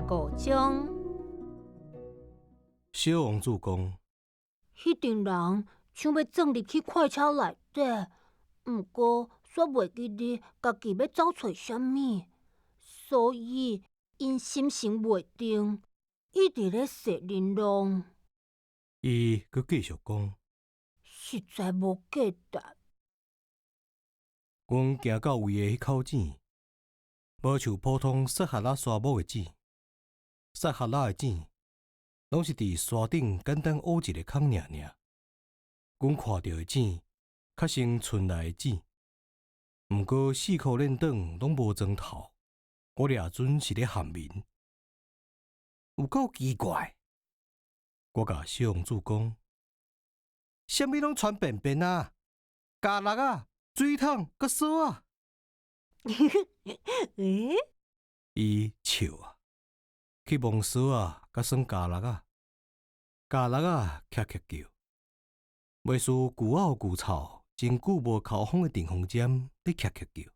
15章。小王子讲：迄阵人想要钻入去快车内底，毋过煞袂记得家己要走找啥物，所以因心神袂定，一直咧说玲珑。伊佫继续讲：实在无价值。阮行到位的迄口井，无像普通撒哈拉沙漠的井，撒哈拉的井拢是伫山顶简单挖一个孔尔尔。阮看到的井，较像村内的井，毋过4箍链长拢无砖头，我掠准是咧旱民，有够奇怪。我甲小王子讲：啥物拢传便便啊，咖垃啊！水桶甲锁啊！诶，伊笑啊，去摸锁啊，甲算咖垃啊，咖垃啊，咳咳叫。袂输牛拗牛草，真久无扣风的电风扇咧咳咳叫。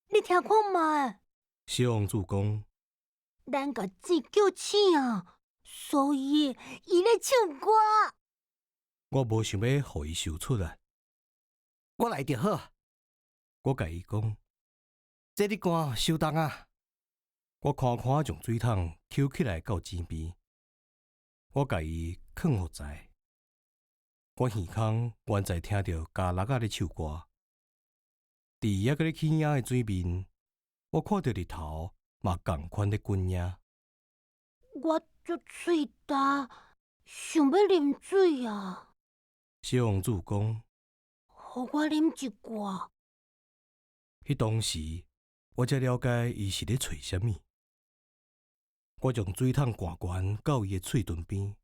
你听看觅，小王子讲：咱甲井叫醒啊，所以伊咧唱歌。我无想要互伊受出来，我来就好。我甲伊讲：这你干收动啊！我看看将水桶抽起来到井边，我甲伊囥互在。我耳孔原在听到咖垃仔咧唱歌，伫遐个咧起影的水面，我看到日头嘛共款咧滚影。我足喙焦，想要啉水啊！小王子讲：互我啉一寡。迄当时，我才了解伊是咧找啥物。我将水桶灌悬到伊的喙唇边，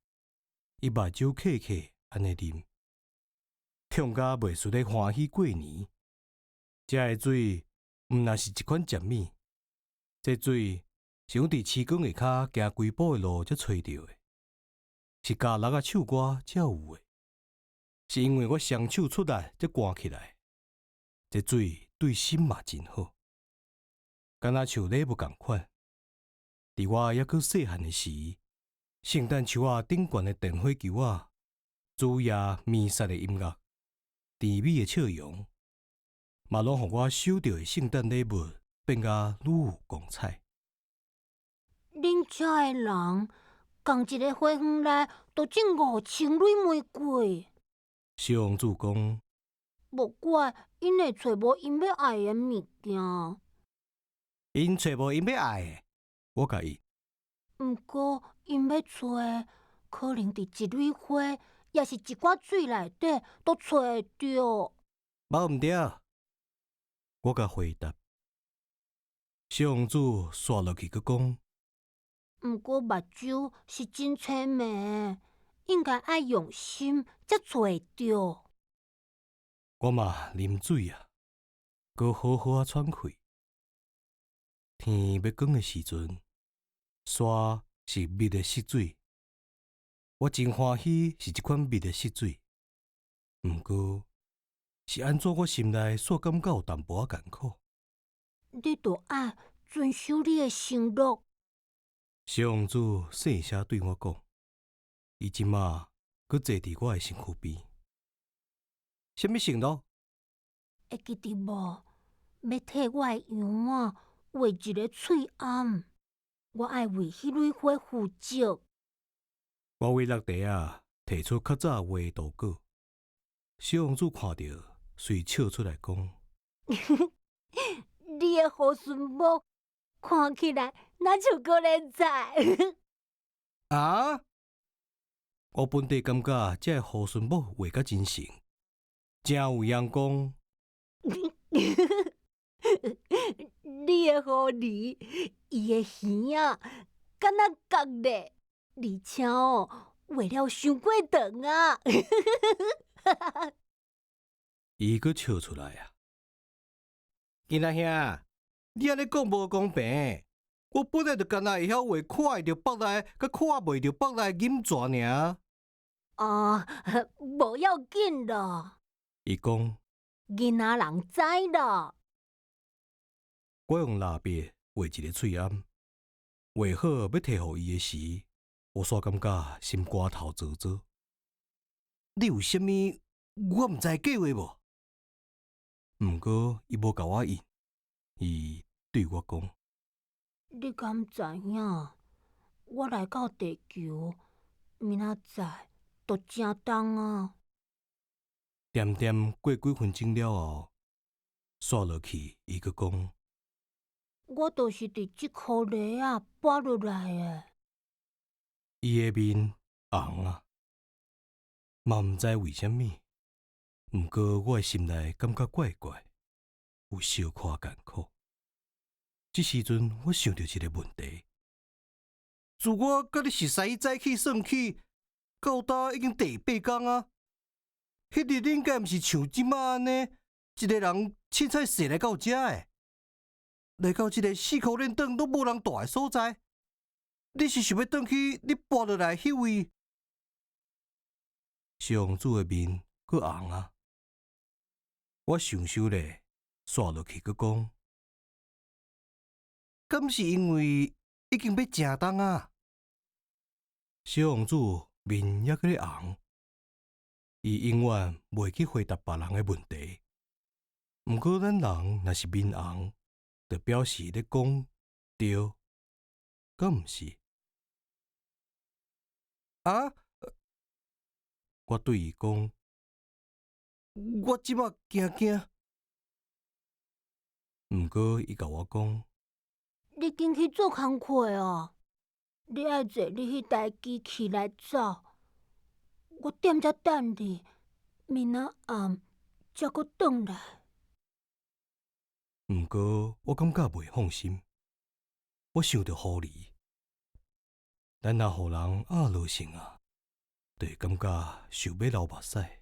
伊目睭刻刻安尼啉，痛甲袂输咧欢喜过年。遮个水毋若是一款食物，这水是阮伫市港下骹行几步的路才找到的，是咖垃仔唱歌才有的，是因为我双手出力才灌起来。这水对心嘛真好，敢若像礼物共款。伫我还佫细汉的时，圣诞树仔顶悬的电火球仔，主夜弥撒的音乐，甜美的笑容，嘛拢互我收到的圣诞礼物变甲愈有光彩。恁遮的人，共一个花园内都种5000蕊玫瑰。小王子讲：无怪因会找无因要爱的物件。因找无因要爱的，我甲伊。毋过因要找的，可能伫一蕊花，也是一寡水内底都找会着。冇毋对，我甲回答。小王子刷落去，佮讲：毋过目睭是真青迷的，应该爱用心才找会着。我嘛啉水啊，佮好好啊喘气。天要光的时阵，沙是密的色水，我真欢喜是一款密的色水。毋过，是安怎我心内煞感觉有淡薄仔艰苦。你著爱遵守你的承诺。小王子细声对我讲，伊即马佮坐伫我的身躯边。什么承诺？会记得无？要替我的羊仔画一个喙暗，我爱为迄蕊花负责。我为落地啊，摕出较早画的图稿。小王子看到，遂笑出来讲：你的好孙某看起来哪像个人才？啊！我本地感觉这个好孙某画甲真成，真有阳光。你的狐狸，伊的耳啊，敢若角咧，而且画了伤过长啊！伊佫笑出来啊！囡仔兄，你安尼讲无公平。我本来就干那会晓画看会着北内，甲看袂着北内饮蛇尔。啊，无要紧啦。伊讲，囡仔人知啦。我用蜡笔画一个喙暗，画好要摕互伊诶时，我煞感觉心肝头躁躁。你有啥物我毋知计划无？毋过伊无甲我应，伊对我讲：你敢知影？我来到地球，明仔载就真重啊！点点过几分钟了后，煞落去，伊阁讲：我就是伫即颗螺啊拔落来诶。伊诶面红啊，嘛毋知为虾米。毋过我诶心内感觉怪怪，有小可艰苦。即时阵，我想到一个问题：自我甲你熟识早起算起，到今已经第8天啊！迄日你应该毋是像即马安尼，一个人凊彩踅来到遮诶，来到即个4箍链长都无人住诶所在。你是想要转去你跋落来迄位？小王子诶面佫红啊！我想想咧，煞落去佫讲：敢是因为已经要正重啊？小王子面还佫咧红，伊永远袂去回答别人诶问题。毋过咱人若是面红，就表示咧讲对，敢毋是？啊！我对伊讲：我即马惊惊。毋过伊甲我讲：你紧去做工课哦！你爱坐你迄台机器来走，我踮遮等你，明仔暗才阁转来。毋过我感觉袂放心，我想着狐狸，咱若互人压落性啊，就会感觉想要流目屎。